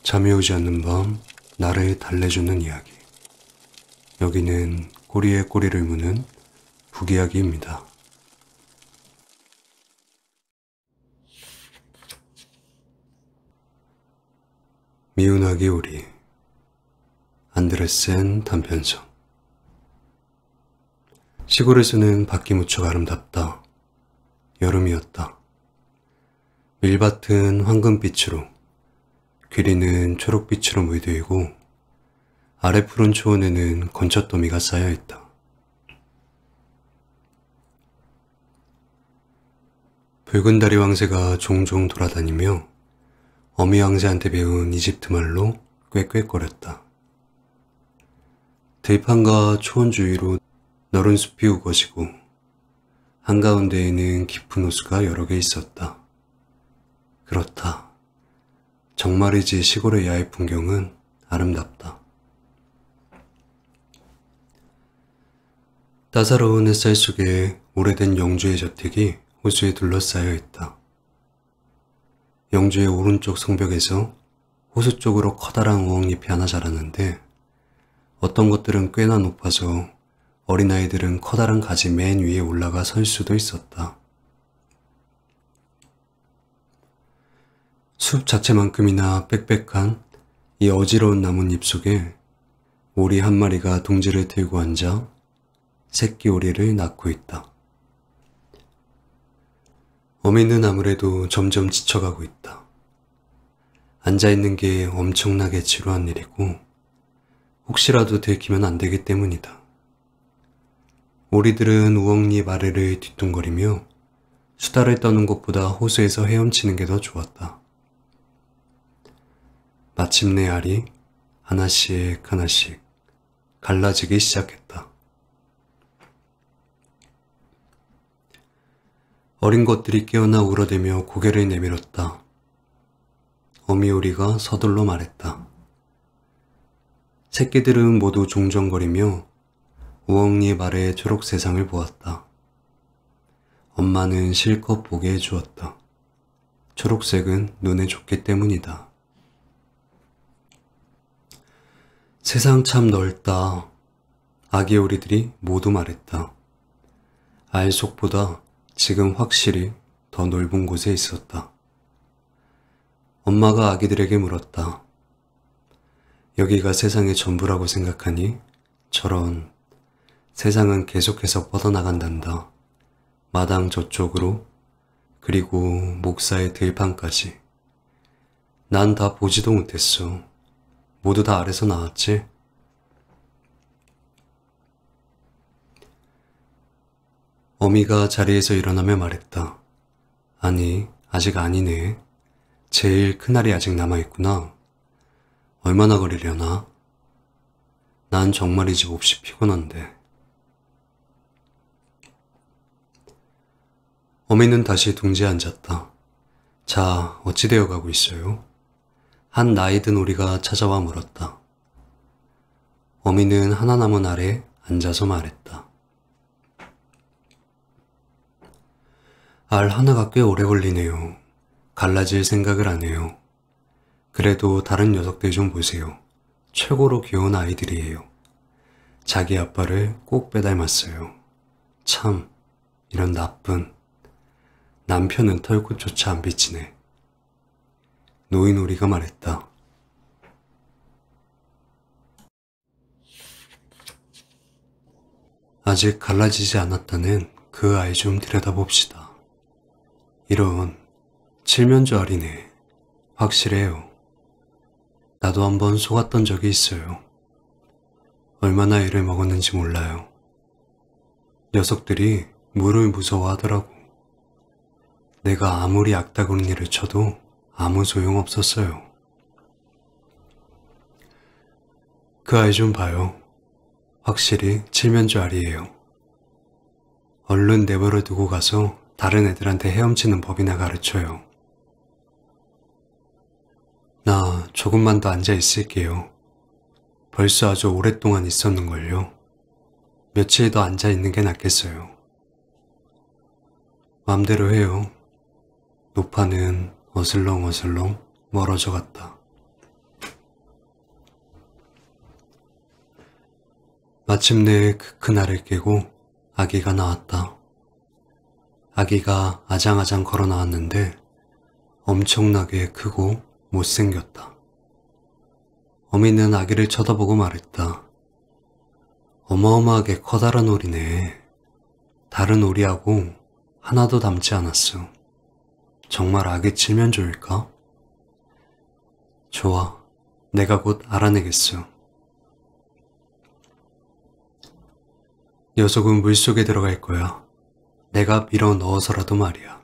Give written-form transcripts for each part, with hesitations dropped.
잠이 오지 않는 밤 나를 달래주는 이야기. 여기는 꼬리에 꼬리를 무는 북이야기입니다. 미운아기 오리 안드레센 단편선. 시골에서는 밖이 무척 아름답다. 여름이었다. 밀밭은 황금빛으로, 귀리는 초록빛으로 물들고 아래 푸른 초원에는 건초더미가 쌓여있다. 붉은 다리 왕새가 종종 돌아다니며 어미 왕새한테 배운 이집트 말로 꾀꾀거렸다. 들판과 초원 주위로 너른 숲이 우거지고 한가운데에는 깊은 호수가 여러 개 있었다. 그렇다. 정말이지 시골의 야외 풍경은 아름답다. 따사로운 햇살 속에 오래된 영주의 저택이 호수에 둘러싸여 있다. 영주의 오른쪽 성벽에서 호수 쪽으로 커다란 우엉잎이 하나 자랐는데 어떤 것들은 꽤나 높아서 어린아이들은 커다란 가지 맨 위에 올라가 설 수도 있었다. 숲 자체만큼이나 빽빽한 이 어지러운 나뭇잎 속에 오리 한 마리가 둥지를 들고 앉아 새끼 오리를 낳고 있다. 어미는 아무래도 점점 지쳐가고 있다. 앉아있는 게 엄청나게 지루한 일이고 혹시라도 들키면 안 되기 때문이다. 오리들은 우엉잎 아래를 뒤뚱거리며 수다를 떠는 것보다 호수에서 헤엄치는 게 더 좋았다. 마침내 알이 하나씩 하나씩 갈라지기 시작했다. 어린 것들이 깨어나 울어대며 고개를 내밀었다. 어미 오리가 서둘러 말했다. 새끼들은 모두 종종거리며 우엉잎 아래의 초록 세상을 보았다. 엄마는 실컷 보게 해주었다. 초록색은 눈에 좋기 때문이다. 세상 참 넓다. 아기 오리들이 모두 말했다. 알 속보다 지금 확실히 더 넓은 곳에 있었다. 엄마가 아기들에게 물었다. 여기가 세상의 전부라고 생각하니? 저런, 세상은 계속해서 뻗어나간단다. 마당 저쪽으로, 그리고 목사의 들판까지. 난 다 보지도 못했어. 모두 다 아래서 나왔지? 어미가 자리에서 일어나며 말했다. 아니, 아직 아니네. 제일 큰알이 아직 남아있구나. 얼마나 걸리려나? 난 정말이지 몹시 피곤한데. 어미는 다시 둥지에 앉았다. 자, 어찌 되어 가고 있어요? 한 나이 든 오리가 찾아와 물었다. 어미는 하나 남은 알에 앉아서 말했다. 알 하나가 꽤 오래 걸리네요. 갈라질 생각을 안 해요. 그래도 다른 녀석들 좀 보세요. 최고로 귀여운 아이들이에요. 자기 아빠를 꼭 빼닮았어요. 참, 이런 나쁜. 남편은 털끝조차 안 비치네. 노인 오리가 말했다. 아직 갈라지지 않았다는 그 아이 좀 들여다봅시다. 이런 칠면조 알이네. 확실해요. 나도 한번 속았던 적이 있어요. 얼마나 애를 먹었는지 몰라요. 녀석들이 물을 무서워하더라고. 내가 아무리 악다구니를 쳐도 아무 소용없었어요. 그 아이 좀 봐요. 확실히 칠면조 알이에요. 얼른 내버려 두고 가서 다른 애들한테 헤엄치는 법이나 가르쳐요. 나 조금만 더 앉아 있을게요. 벌써 아주 오랫동안 있었는걸요. 며칠 더 앉아 있는 게 낫겠어요. 맘대로 해요. 노파는 어슬렁어슬렁 멀어져 갔다. 마침내 그 그날을 깨고 아기가 나왔다. 아기가 아장아장 걸어 나왔는데 엄청나게 크고 못생겼다. 어미는 아기를 쳐다보고 말했다. 어마어마하게 커다란 오리네. 다른 오리하고 하나도 닮지 않았어. 정말 아기 치면 좋을까? 좋아. 내가 곧 알아내겠어. 녀석은 물속에 들어갈 거야. 내가 밀어 넣어서라도 말이야.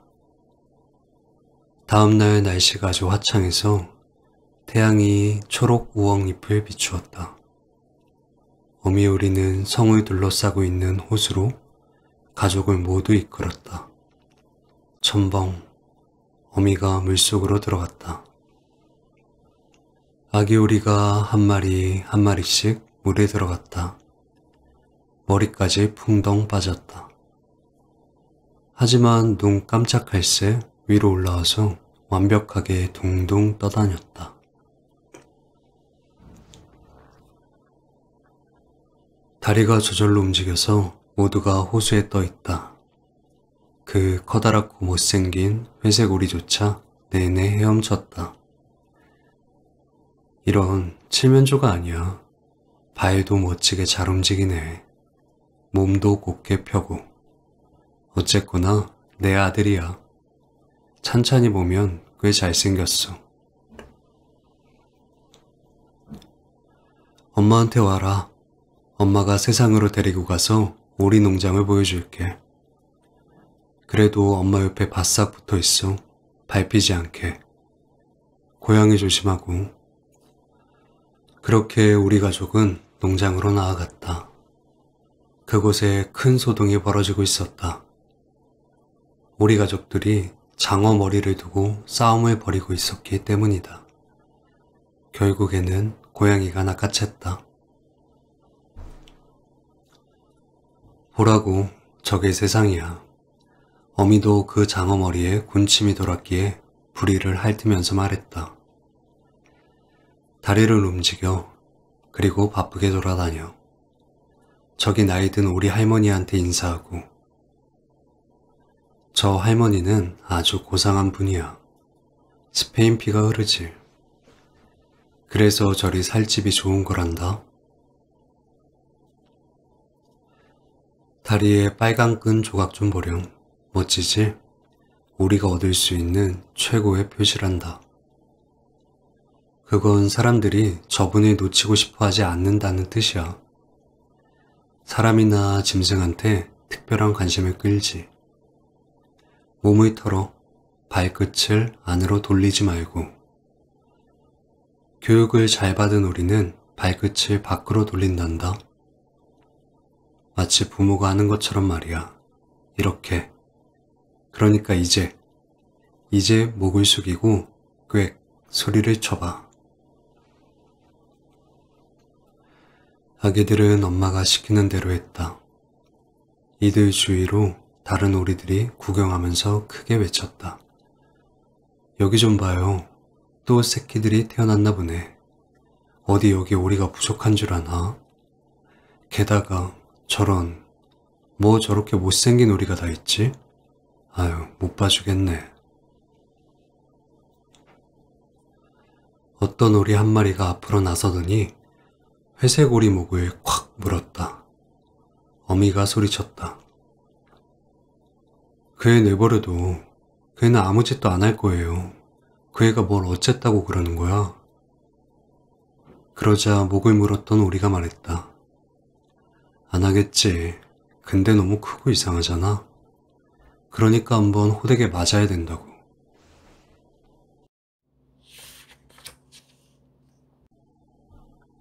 다음날 날씨가 아주 화창해서 태양이 초록 우엉잎을 비추었다. 어미오리는 성을 둘러싸고 있는 호수로 가족을 모두 이끌었다. 첨벙, 어미가 물속으로 들어갔다. 아기 오리가 한 마리 한 마리씩 물에 들어갔다. 머리까지 풍덩 빠졌다. 하지만 눈 깜짝할 새 위로 올라와서 완벽하게 둥둥 떠다녔다. 다리가 저절로 움직여서 모두가 호수에 떠 있다. 그 커다랗고 못생긴 회색 오리조차 내내 헤엄쳤다. 이런 칠면조가 아니야. 발도 멋지게 잘 움직이네. 몸도 곧게 펴고. 어쨌거나 내 아들이야. 찬찬히 보면 꽤 잘생겼어. 엄마한테 와라. 엄마가 세상으로 데리고 가서 오리 농장을 보여줄게. 그래도 엄마 옆에 바싹 붙어 있어. 밟히지 않게. 고양이 조심하고. 그렇게 우리 가족은 농장으로 나아갔다. 그곳에 큰 소동이 벌어지고 있었다. 우리 가족들이 장어 머리를 두고 싸움을 벌이고 있었기 때문이다. 결국에는 고양이가 낚아챘다. 보라고, 저게 세상이야. 어미도 그 장어 머리에 군침이 돌았기에 부리를 핥으면서 말했다. 다리를 움직여. 그리고 바쁘게 돌아다녀. 저기 나이든 우리 할머니한테 인사하고. 저 할머니는 아주 고상한 분이야. 스페인 피가 흐르지. 그래서 저리 살집이 좋은 거란다. 다리에 빨간 끈 조각 좀 보렴. 멋지지? 우리가 얻을 수 있는 최고의 표시란다. 그건 사람들이 저분을 놓치고 싶어 하지 않는다는 뜻이야. 사람이나 짐승한테 특별한 관심을 끌지. 몸을 털어 발끝을 안으로 돌리지 말고. 교육을 잘 받은 우리는 발끝을 밖으로 돌린단다. 마치 부모가 하는 것처럼 말이야. 이렇게. 그러니까 이제 목을 숙이고 꽥 소리를 쳐봐. 아기들은 엄마가 시키는 대로 했다. 이들 주위로 다른 오리들이 구경하면서 크게 외쳤다. 여기 좀 봐요. 또 새끼들이 태어났나 보네. 어디 여기 오리가 부족한 줄 아나? 게다가 저런, 뭐 저렇게 못생긴 오리가 다 있지? 아유, 못 봐주겠네. 어떤 오리 한 마리가 앞으로 나서더니 회색 오리 목을 콱 물었다. 어미가 소리쳤다. 그 애 내버려둬. 그 애는 아무 짓도 안 할 거예요. 그 애가 뭘 어쨌다고 그러는 거야? 그러자 목을 물었던 오리가 말했다. 안 하겠지. 근데 너무 크고 이상하잖아. 그러니까 한번 호되게 맞아야 된다고.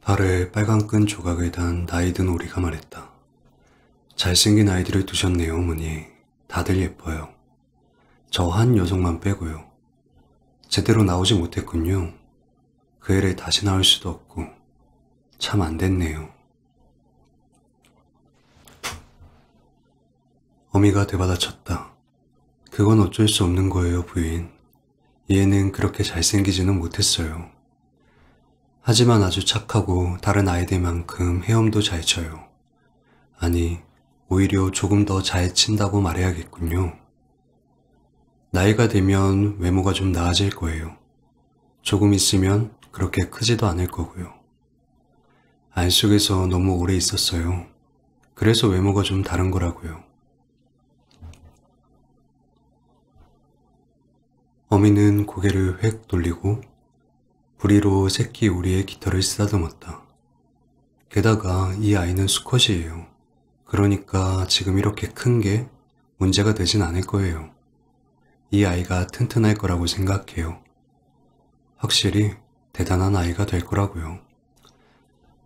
발에 빨간 끈 조각을 단 나이든 오리가 말했다. 잘생긴 아이들을 두셨네요, 어머니. 다들 예뻐요. 저 한 녀석만 빼고요. 제대로 나오지 못했군요. 그 애를 다시 낳을 수도 없고 참 안 됐네요. 어미가 되받아쳤다. 그건 어쩔 수 없는 거예요, 부인. 얘는 그렇게 잘생기지는 못했어요. 하지만 아주 착하고 다른 아이들만큼 헤엄도 잘 쳐요. 아니, 오히려 조금 더 잘 친다고 말해야겠군요. 나이가 되면 외모가 좀 나아질 거예요. 조금 있으면 그렇게 크지도 않을 거고요. 안 속에서 너무 오래 있었어요. 그래서 외모가 좀 다른 거라고요. 어미는 고개를 획 돌리고 부리로 새끼 오리의 깃털을 쓰다듬었다. 게다가 이 아이는 수컷이에요. 그러니까 지금 이렇게 큰 게 문제가 되진 않을 거예요. 이 아이가 튼튼할 거라고 생각해요. 확실히 대단한 아이가 될 거라고요.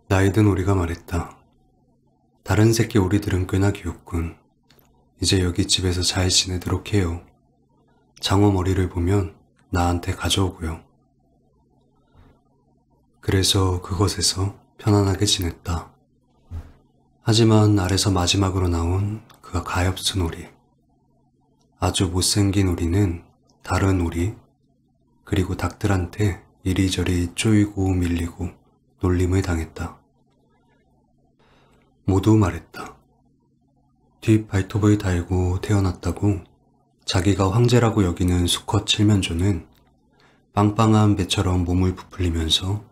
나이 든 오리가 말했다. 다른 새끼 오리들은 꽤나 귀엽군. 이제 여기 집에서 잘 지내도록 해요. 장어 머리를 보면 나한테 가져오고요. 그래서 그곳에서 편안하게 지냈다. 하지만 알에서 마지막으로 나온 그 가엾은 오리. 아주 못생긴 오리는 다른 오리, 그리고 닭들한테 이리저리 쪼이고 밀리고 놀림을 당했다. 모두 말했다. 뒷 발톱을 달고 태어났다고 자기가 황제라고 여기는 수컷 칠면조는 빵빵한 배처럼 몸을 부풀리면서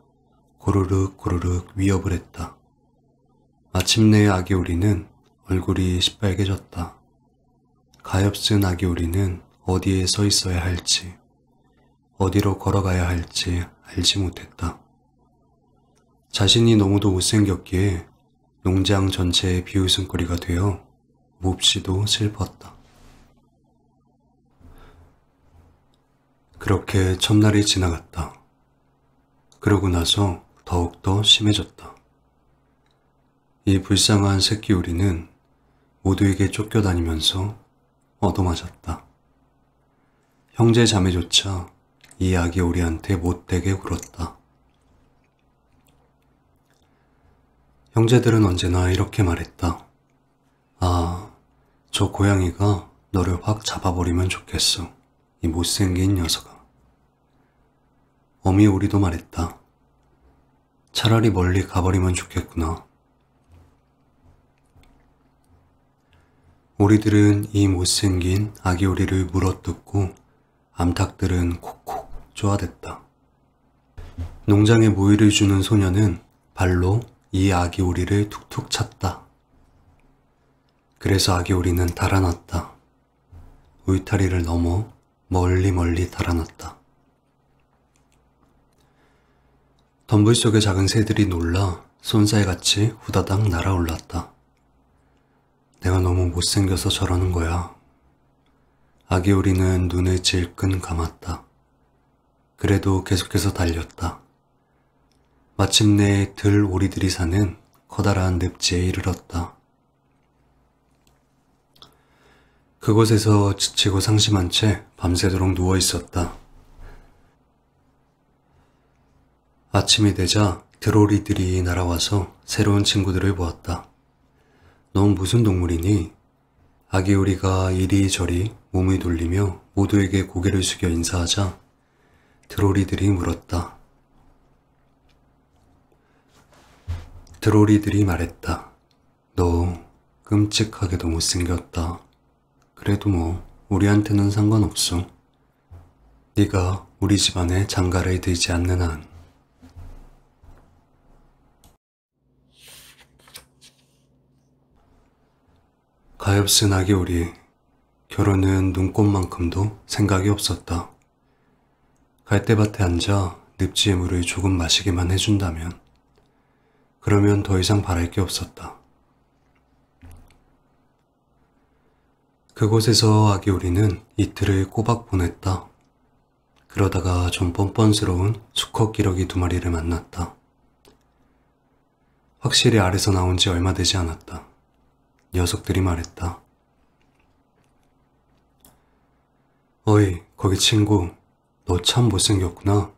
고르륵 고르륵 위협을 했다. 마침내 아기 오리는 얼굴이 시빨개졌다. 가엾은 아기 오리는 어디에 서 있어야 할지, 어디로 걸어가야 할지 알지 못했다. 자신이 너무도 못생겼기에 농장 전체의 비웃음거리가 되어 몹시도 슬펐다. 그렇게 첫날이 지나갔다. 그러고 나서 더욱더 심해졌다. 이 불쌍한 새끼 오리는 모두에게 쫓겨다니면서 얻어맞았다. 형제 자매조차 이 아기 오리한테 못되게 굴었다. 형제들은 언제나 이렇게 말했다. 아, 저 고양이가 너를 확 잡아버리면 좋겠어. 이 못생긴 녀석아. 어미 오리도 말했다. 차라리 멀리 가버리면 좋겠구나. 오리들은 이 못생긴 아기 오리를 물어뜯고 암탉들은 콕콕 쪼아댔다. 농장에 모이를 주는 소녀는 발로 이 아기 오리를 툭툭 찼다. 그래서 아기 오리는 달아났다. 울타리를 넘어 멀리 멀리 달아났다. 덤불 속의 작은 새들이 놀라 쏜살같이 후다닥 날아올랐다. 내가 너무 못생겨서 저러는 거야. 아기 오리는 눈을 질끈 감았다. 그래도 계속해서 달렸다. 마침내 들 오리들이 사는 커다란 늪지에 이르렀다. 그곳에서 지치고 상심한 채 밤새도록 누워 있었다. 아침이 되자 들오리들이 날아와서 새로운 친구들을 보았다. 넌 무슨 동물이니? 아기 오리가 이리저리 몸을 돌리며 모두에게 고개를 숙여 인사하자 들오리들이 물었다. 들오리들이 말했다. 너 끔찍하게도 못생겼다. 그래도 뭐 우리한테는 상관없어. 네가 우리 집안에 장가를 들지 않는 한. 가엾은 아기 오리. 결혼은 눈꽃만큼도 생각이 없었다. 갈대밭에 앉아 늪지의 물을 조금 마시기만 해준다면, 그러면 더 이상 바랄 게 없었다. 그곳에서 아기 오리는 이틀을 꼬박 보냈다. 그러다가 좀 뻔뻔스러운 수컷 기러기 2마리를 만났다. 확실히 알에서 나온 지 얼마 되지 않았다. 녀석들이 말했다. 어이, 거기 친구, 너 참 못생겼구나.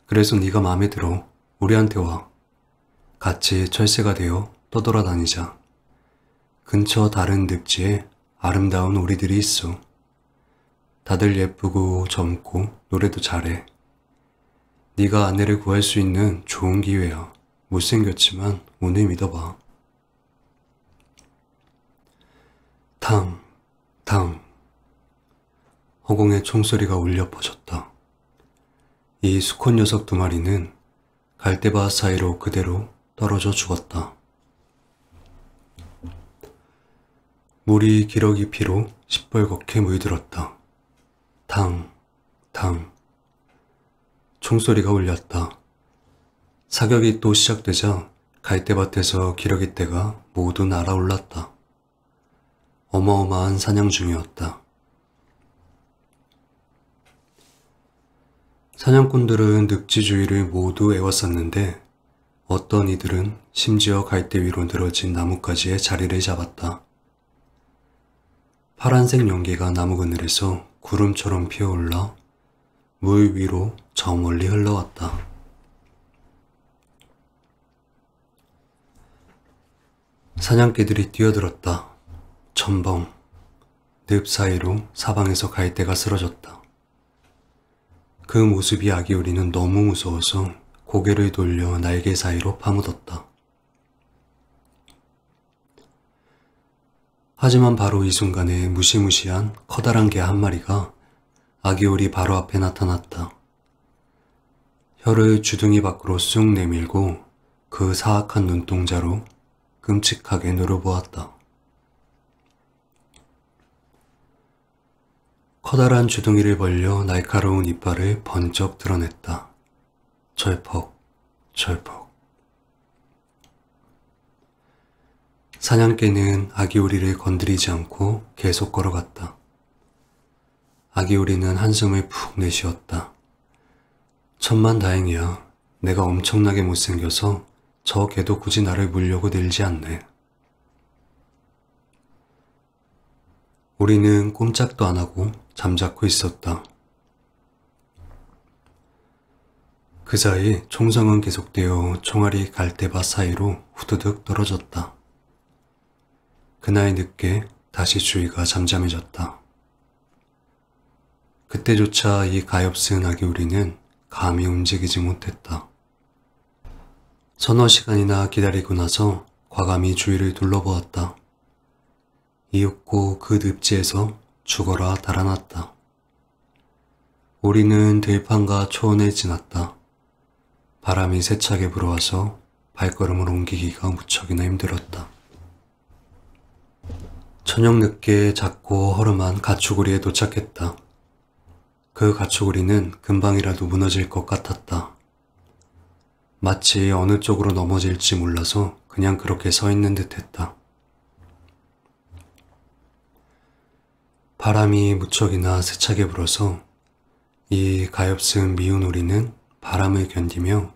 그래서 네가 마음에 들어. 우리한테 와. 같이 철새가 되어 떠돌아다니자. 근처 다른 늪지에 아름다운 오리들이 있어. 다들 예쁘고 젊고 노래도 잘해. 네가 아내를 구할 수 있는 좋은 기회야. 못생겼지만 오늘 믿어봐. 탕, 탕. 허공에 총소리가 울려 퍼졌다. 이 수컷 녀석 2마리는 갈대밭 사이로 그대로 떨어져 죽었다. 물이 기러기 피로 시뻘겋게 물들었다. 탕, 탕. 총소리가 울렸다. 사격이 또 시작되자 갈대밭에서 기러기떼가 모두 날아올랐다. 어마어마한 사냥 중이었다. 사냥꾼들은 늑지 주위를 모두 에워쌌는데 어떤 이들은 심지어 갈대 위로 늘어진 나뭇가지에 자리를 잡았다. 파란색 연기가 나무 그늘에서 구름처럼 피어올라 물 위로 저 멀리 흘러왔다. 사냥개들이 뛰어들었다. 첨벙. 늪 사이로 사방에서 갈대가 쓰러졌다. 그 모습이 아기오리는 너무 무서워서 고개를 돌려 날개 사이로 파묻었다. 하지만 바로 이 순간에 무시무시한 커다란 개 1마리가 아기오리 바로 앞에 나타났다. 혀를 주둥이 밖으로 쑥 내밀고 그 사악한 눈동자로 끔찍하게 노려보았다. 커다란 주둥이를 벌려 날카로운 이빨을 번쩍 드러냈다. 철퍽, 철퍽. 사냥개는 아기오리를 건드리지 않고 계속 걸어갔다. 아기오리는 한숨을 푹 내쉬었다. 천만다행이야. 내가 엄청나게 못생겨서 저 개도 굳이 나를 물려고 늘지 않네. 우리는 꼼짝도 안 하고 잠자코 있었다. 그 사이 총성은 계속되어 총알이 갈대밭 사이로 후두둑 떨어졌다. 그날 늦게 다시 주위가 잠잠해졌다. 그때조차 이 가엾은 아기오리는 감히 움직이지 못했다. 서너 시간이나 기다리고 나서 과감히 주위를 둘러보았다. 이윽고 그 늪지에서 죽어라 달아났다. 오리는 들판과 초원을 지났다. 바람이 세차게 불어와서 발걸음을 옮기기가 무척이나 힘들었다. 저녁 늦게 작고 허름한 가축우리에 도착했다. 그 가축우리는 금방이라도 무너질 것 같았다. 마치 어느 쪽으로 넘어질지 몰라서 그냥 그렇게 서 있는 듯 했다. 바람이 무척이나 세차게 불어서 이 가엾은 미운 오리는 바람을 견디며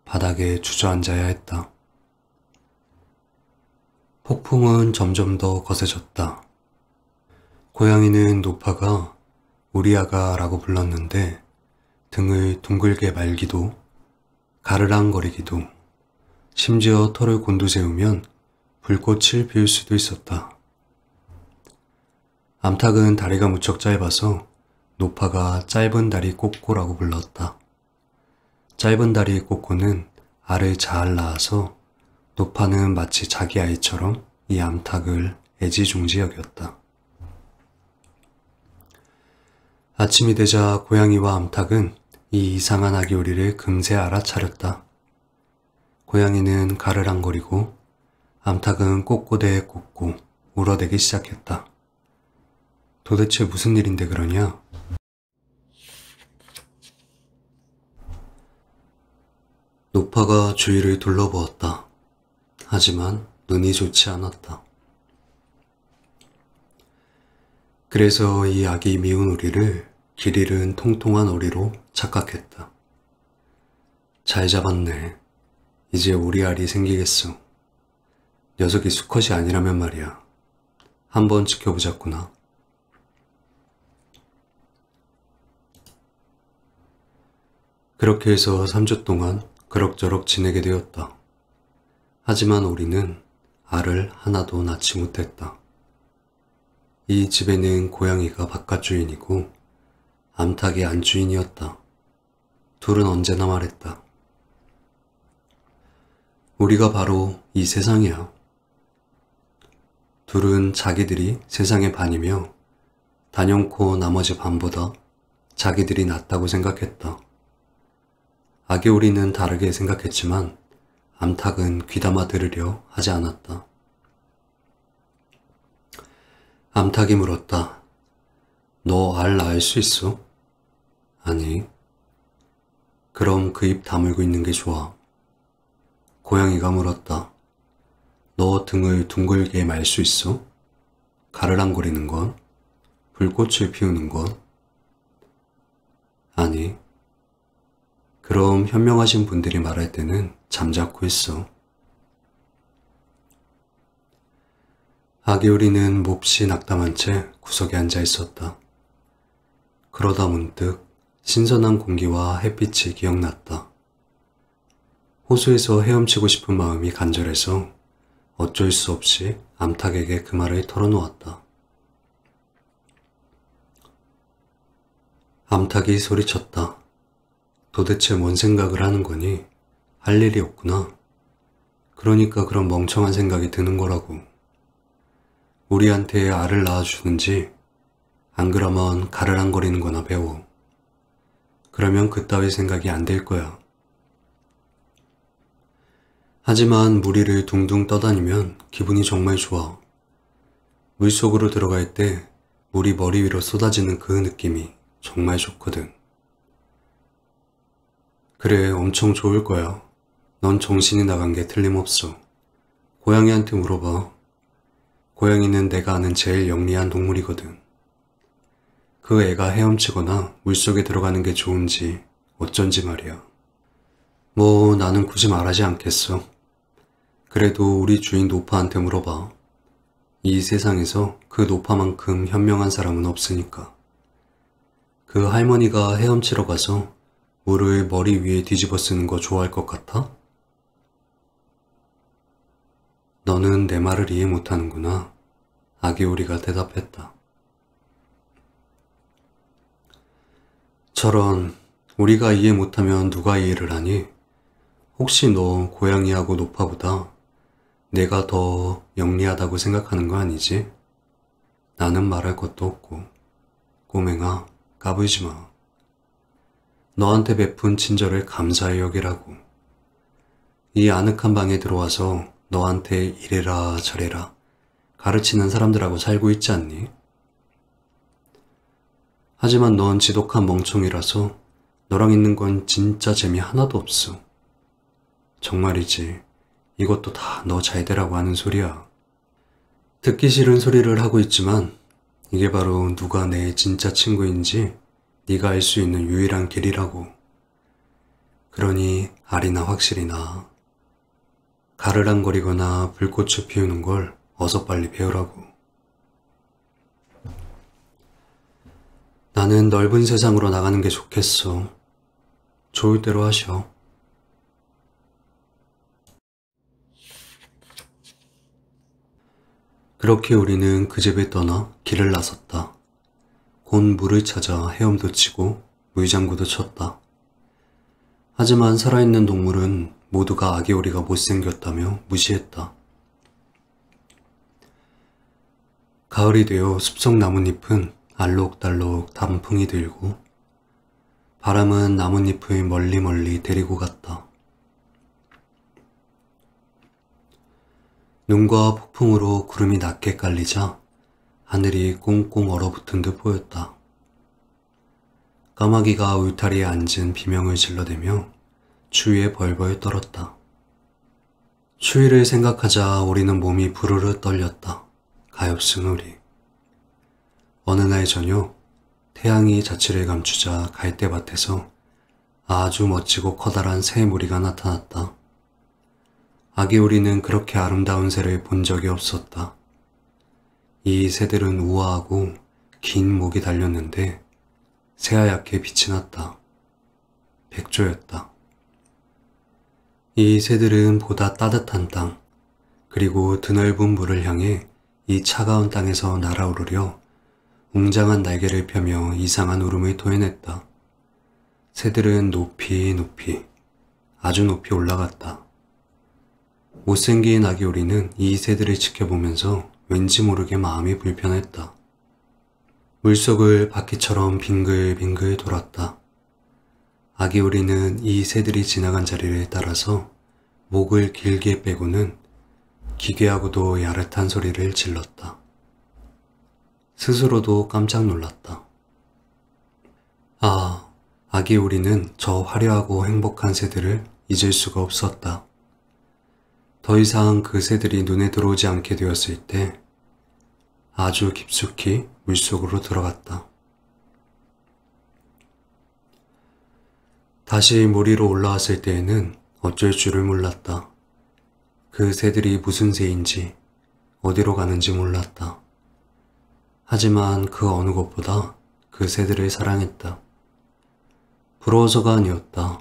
바닥에 주저앉아야 했다. 폭풍은 점점 더 거세졌다. 고양이는 노파가 우리 아가라고 불렀는데 등을 둥글게 말기도 가르랑거리기도 심지어 털을 곤두세우면 불꽃을 피울 수도 있었다. 암탉은 다리가 무척 짧아서 노파가 짧은 다리 꼬꼬라고 불렀다. 짧은 다리 꼬꼬는 알을 잘 낳아서 노파는 마치 자기 아이처럼 이 암탉을 애지중지 여겼다. 아침이 되자 고양이와 암탉은 이 이상한 아기오리를 금세 알아차렸다. 고양이는 가르랑거리고 암탉은 꼬꼬대에 꽂고 울어대기 시작했다. 도대체 무슨 일인데 그러냐? 노파가 주위를 둘러보았다. 하지만 눈이 좋지 않았다. 그래서 이 아기 미운 오리를 길 잃은 통통한 오리로 착각했다. 잘 잡았네. 이제 오리알이 생기겠어. 녀석이 수컷이 아니라면 말이야. 한번 지켜보자꾸나. 그렇게 해서 3주 동안 그럭저럭 지내게 되었다. 하지만 오리는 알을 하나도 낳지 못했다. 이 집에는 고양이가 바깥 주인이고 암탉이 안 주인이었다. 둘은 언제나 말했다. 우리가 바로 이 세상이야. 둘은 자기들이 세상의 반이며 단연코 나머지 반보다 자기들이 낫다고 생각했다. 아기오리는 다르게 생각했지만 암탉은 귀담아 들으려 하지 않았다. 암탉이 물었다. 너 알 낳을 수 있어? 아니. 그럼 그 입 다물고 있는 게 좋아. 고양이가 물었다. 너 등을 둥글게 말 수 있어? 가르랑거리는 건? 불꽃을 피우는 건? 아니. 그럼 현명하신 분들이 말할 때는 잠자코 있어. 아기오리는 몹시 낙담한 채 구석에 앉아 있었다. 그러다 문득 신선한 공기와 햇빛이 기억났다. 호수에서 헤엄치고 싶은 마음이 간절해서 어쩔 수 없이 암탉에게 그 말을 털어놓았다. 암탉이 소리쳤다. 도대체 뭔 생각을 하는 거니? 할 일이 없구나. 그러니까 그런 멍청한 생각이 드는 거라고. 우리한테 알을 낳아주는지 안 그러면 가르랑거리는 거나 배워. 그러면 그따위 생각이 안 들 거야. 하지만 물 위를 둥둥 떠다니면 기분이 정말 좋아. 물속으로 들어갈 때 물이 머리 위로 쏟아지는 그 느낌이 정말 좋거든. 그래, 엄청 좋을 거야. 넌 정신이 나간 게 틀림없어. 고양이한테 물어봐. 고양이는 내가 아는 제일 영리한 동물이거든. 그 애가 헤엄치거나 물속에 들어가는 게 좋은지 어쩐지 말이야. 뭐 나는 굳이 말하지 않겠어. 그래도 우리 주인 노파한테 물어봐. 이 세상에서 그 노파만큼 현명한 사람은 없으니까. 그 할머니가 헤엄치러 가서 물을 머리 위에 뒤집어 쓰는 거 좋아할 것 같아? 너는 내 말을 이해 못하는구나. 아기오리가 대답했다. 저런, 우리가 이해 못하면 누가 이해를 하니? 혹시 너 고양이하고 노파보다 내가 더 영리하다고 생각하는 거 아니지? 나는 말할 것도 없고. 꼬맹아, 까불지 마. 너한테 베푼 친절을 감사히 여기라고. 이 아늑한 방에 들어와서 너한테 이래라 저래라 가르치는 사람들하고 살고 있지 않니? 하지만 넌 지독한 멍청이라서 너랑 있는 건 진짜 재미 하나도 없어. 정말이지. 이것도 다 너 잘 되라고 하는 소리야. 듣기 싫은 소리를 하고 있지만 이게 바로 누가 내 진짜 친구인지 네가 알 수 있는 유일한 길이라고. 그러니 알이나 확실히 나. 가르랑거리거나 불꽃을 피우는 걸 어서 빨리 배우라고. 나는 넓은 세상으로 나가는 게 좋겠어. 좋을 대로 하셔. 그렇게 우리는 그 집을 떠나 길을 나섰다. 곧 물을 찾아 헤엄도 치고 물장구도 쳤다. 하지만 살아있는 동물은 모두가 아기오리가 못생겼다며 무시했다. 가을이 되어 숲속 나뭇잎은 알록달록 단풍이 들고 바람은 나뭇잎을 멀리 데리고 갔다. 눈과 폭풍으로 구름이 낮게 깔리자 하늘이 꽁꽁 얼어붙은 듯 보였다. 까마귀가 울타리에 앉은 비명을 질러대며 추위에 벌벌 떨었다. 추위를 생각하자 우리는 몸이 부르르 떨렸다. 가엾은 우리. 어느 날 저녁 태양이 자취를 감추자 갈대밭에서 아주 멋지고 커다란 새 무리가 나타났다. 아기오리는 그렇게 아름다운 새를 본 적이 없었다. 이 새들은 우아하고 긴 목이 달렸는데 새하얗게 빛이 났다. 백조였다. 이 새들은 보다 따뜻한 땅, 그리고 드넓은 물을 향해 이 차가운 땅에서 날아오르려 웅장한 날개를 펴며 이상한 울음을 토해냈다. 새들은 높이 아주 높이 올라갔다. 못생긴 아기오리는 이 새들을 지켜보면서 왠지 모르게 마음이 불편했다. 물속을 바퀴처럼 빙글빙글 돌았다. 아기 오리는 이 새들이 지나간 자리를 따라서 목을 길게 빼고는 기괴하고도 야릇한 소리를 질렀다. 스스로도 깜짝 놀랐다. 아, 아기 오리는 저 화려하고 행복한 새들을 잊을 수가 없었다. 더 이상 그 새들이 눈에 들어오지 않게 되었을 때 아주 깊숙이 물속으로 들어갔다. 다시 물 위로 올라왔을 때에는 어쩔 줄을 몰랐다. 그 새들이 무슨 새인지 어디로 가는지 몰랐다. 하지만 그 어느 것보다 그 새들을 사랑했다. 부러워서가 아니었다.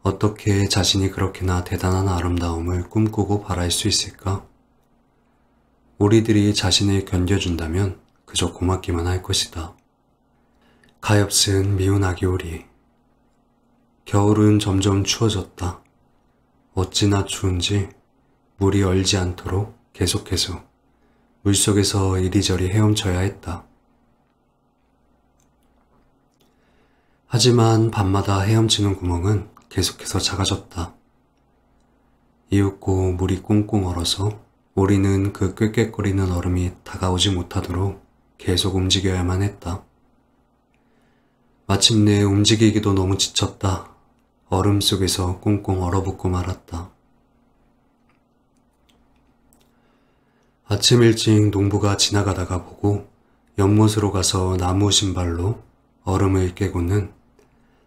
어떻게 자신이 그렇게나 대단한 아름다움을 꿈꾸고 바랄 수 있을까? 오리들이 자신을 견뎌준다면 그저 고맙기만 할 것이다. 가엾은 미운 아기 오리. 겨울은 점점 추워졌다. 어찌나 추운지 물이 얼지 않도록 계속해서 물속에서 이리저리 헤엄쳐야 했다. 하지만 밤마다 헤엄치는 구멍은 계속해서 작아졌다. 이윽고 물이 꽁꽁 얼어서 오리는 그 꾀꾀거리는 얼음이 다가오지 못하도록 계속 움직여야만 했다. 마침내 움직이기도 너무 지쳤다. 얼음 속에서 꽁꽁 얼어붙고 말았다. 아침 일찍 농부가 지나가다가 보고 연못으로 가서 나무 신발로 얼음을 깨고는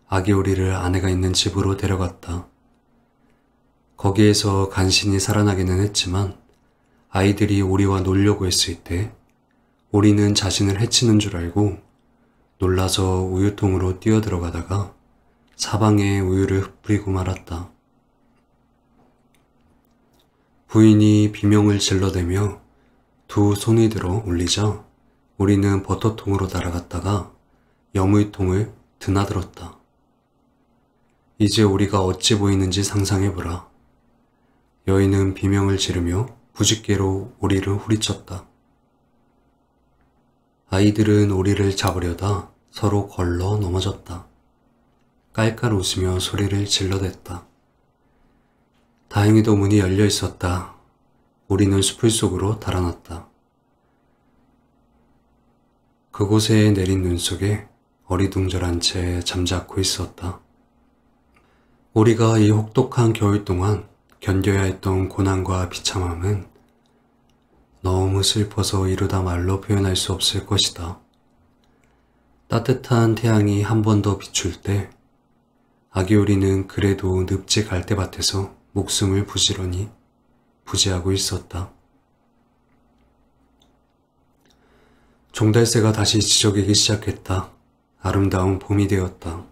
아기 오리를 아내가 있는 집으로 데려갔다. 거기에서 간신히 살아나기는 했지만 아이들이 오리와 놀려고 했을 때 오리는 자신을 해치는 줄 알고 놀라서 우유통으로 뛰어들어가다가 사방에 우유를 흩뿌리고 말았다. 부인이 비명을 질러대며 두 손이 들어 올리자 오리는 버터통으로 날아갔다가 여물통을 드나들었다. 이제 오리가 어찌 보이는지 상상해보라. 여인은 비명을 지르며 부집개로 오리를 후리쳤다. 아이들은 오리를 잡으려다 서로 걸러 넘어졌다. 깔깔 웃으며 소리를 질러댔다. 다행히도 문이 열려 있었다. 오리는 숲을 속으로 달아났다. 그곳에 내린 눈 속에 어리둥절한 채 잠자코 있었다. 오리가 이 혹독한 겨울 동안 견뎌야 했던 고난과 비참함은 너무 슬퍼서 이루다 말로 표현할 수 없을 것이다. 따뜻한 태양이 한 번 더 비출 때 아기 오리는 그래도 늪지 갈대밭에서 목숨을 부지런히 부지하고 있었다. 종달새가 다시 지저귀기 시작했다. 아름다운 봄이 되었다.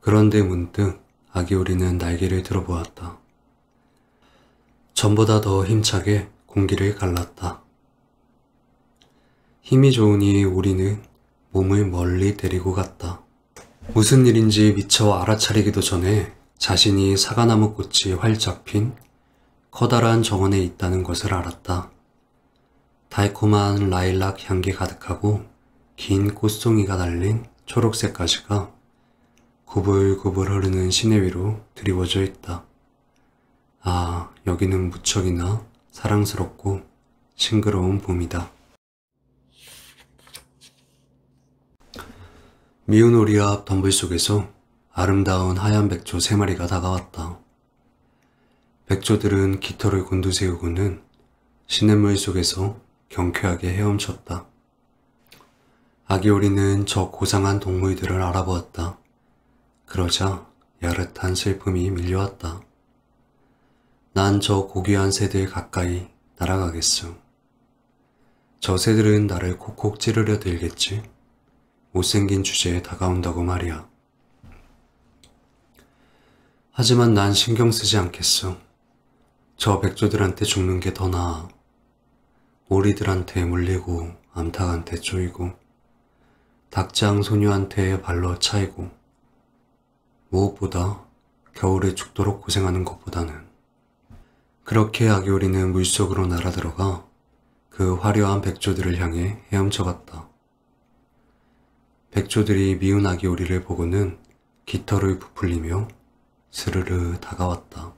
그런데 문득 아기 오리는 날개를 들어보았다. 전보다 더 힘차게 공기를 갈랐다. 힘이 좋으니 오리는 몸을 멀리 데리고 갔다. 무슨 일인지 미처 알아차리기도 전에 자신이 사과나무 꽃이 활짝 핀 커다란 정원에 있다는 것을 알았다. 달콤한 라일락 향기 가득하고 긴 꽃송이가 달린 초록색 가지가 구불구불 흐르는 시내 위로 드리워져 있다. 아, 여기는 무척이나 사랑스럽고 싱그러운 봄이다. 미운 오리 앞 덤불 속에서 아름다운 하얀 백조 3마리가 다가왔다. 백조들은 깃털을 곤두세우고는 시냇물 속에서 경쾌하게 헤엄쳤다. 아기 오리는 저 고상한 동물들을 알아보았다. 그러자 야릇한 슬픔이 밀려왔다. 난 저 고귀한 새들 가까이 날아가겠어. 저 새들은 나를 콕콕 찌르려 들겠지. 못생긴 주제에 다가온다고 말이야. 하지만 난 신경 쓰지 않겠어. 저 백조들한테 죽는 게 더 나아. 오리들한테 물리고 암탉한테 쪼이고 닭장 소녀한테 발로 차이고 무엇보다 겨울에 죽도록 고생하는 것보다는 그렇게 아기오리는 물속으로 날아들어가 그 화려한 백조들을 향해 헤엄쳐갔다. 백조들이 미운 아기오리를 보고는 깃털을 부풀리며 스르르 다가왔다.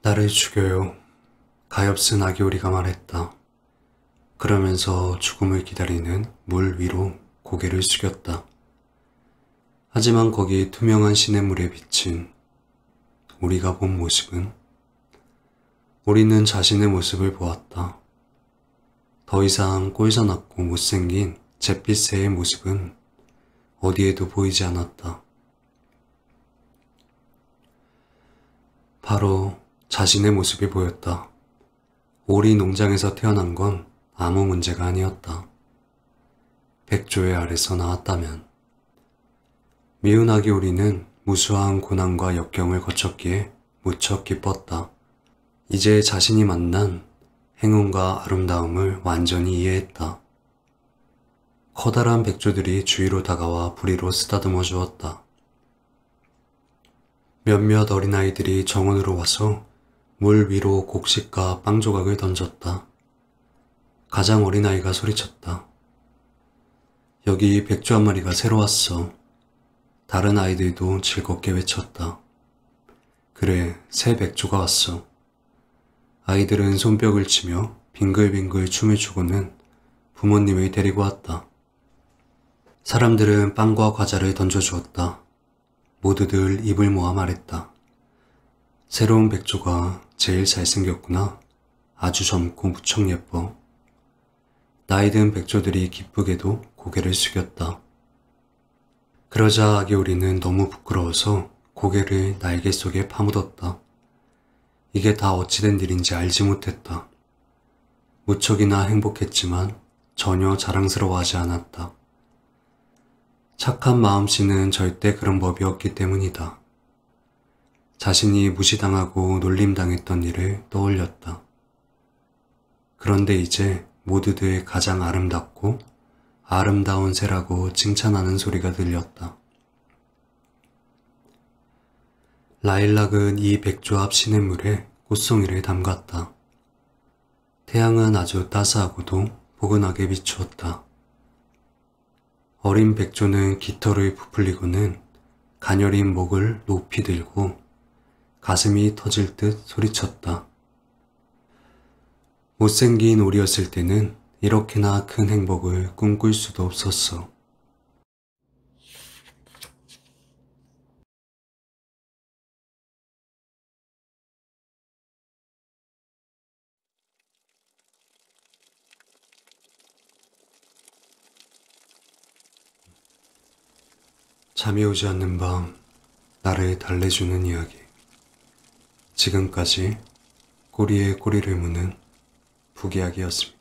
나를 죽여요. 가엾은 아기오리가 말했다. 그러면서 죽음을 기다리는 물 위로 고개를 숙였다. 하지만 거기 투명한 시냇물에 비친 우리가 본 모습은, 우리는 자신의 모습을 보았다. 더 이상 꼴사납고 못생긴 잿빛새의 모습은 어디에도 보이지 않았다. 바로 자신의 모습이 보였다. 오리 농장에서 태어난 건 아무 문제가 아니었다. 백조의 알에서 나왔다면. 미운 아기 오리는 무수한 고난과 역경을 거쳤기에 무척 기뻤다. 이제 자신이 만난 행운과 아름다움을 완전히 이해했다. 커다란 백조들이 주위로 다가와 부리로 쓰다듬어 주었다. 몇몇 어린아이들이 정원으로 와서 물 위로 곡식과 빵 조각을 던졌다. 가장 어린아이가 소리쳤다. 여기 백조 한 마리가 새로 왔어. 다른 아이들도 즐겁게 외쳤다. 그래, 새 백조가 왔어. 아이들은 손뼉을 치며 빙글빙글 춤을 추고는 부모님을 데리고 왔다. 사람들은 빵과 과자를 던져주었다. 모두들 입을 모아 말했다. 새로운 백조가 제일 잘생겼구나. 아주 젊고 무척 예뻐. 나이든 백조들이 기쁘게도 고개를 숙였다. 그러자 아기 오리는 너무 부끄러워서 고개를 날개 속에 파묻었다. 이게 다 어찌된 일인지 알지 못했다. 무척이나 행복했지만 전혀 자랑스러워하지 않았다. 착한 마음씨는 절대 그런 법이 없기 때문이다. 자신이 무시당하고 놀림당했던 일을 떠올렸다. 그런데 이제 모두들 가장 아름답고 아름다운 새라고 칭찬하는 소리가 들렸다. 라일락은 이 백조 앞 시냇물에 꽃송이를 담갔다. 태양은 아주 따스하고도 포근하게 비추었다. 어린 백조는 깃털을 부풀리고는 가녀린 목을 높이 들고 가슴이 터질 듯 소리쳤다. 못생긴 오리였을 때는 이렇게나 큰 행복을 꿈꿀 수도 없었어. 잠이 오지 않는 밤, 나를 달래주는 이야기. 지금까지 꼬리에 꼬리를 무는 부기야기였습니다.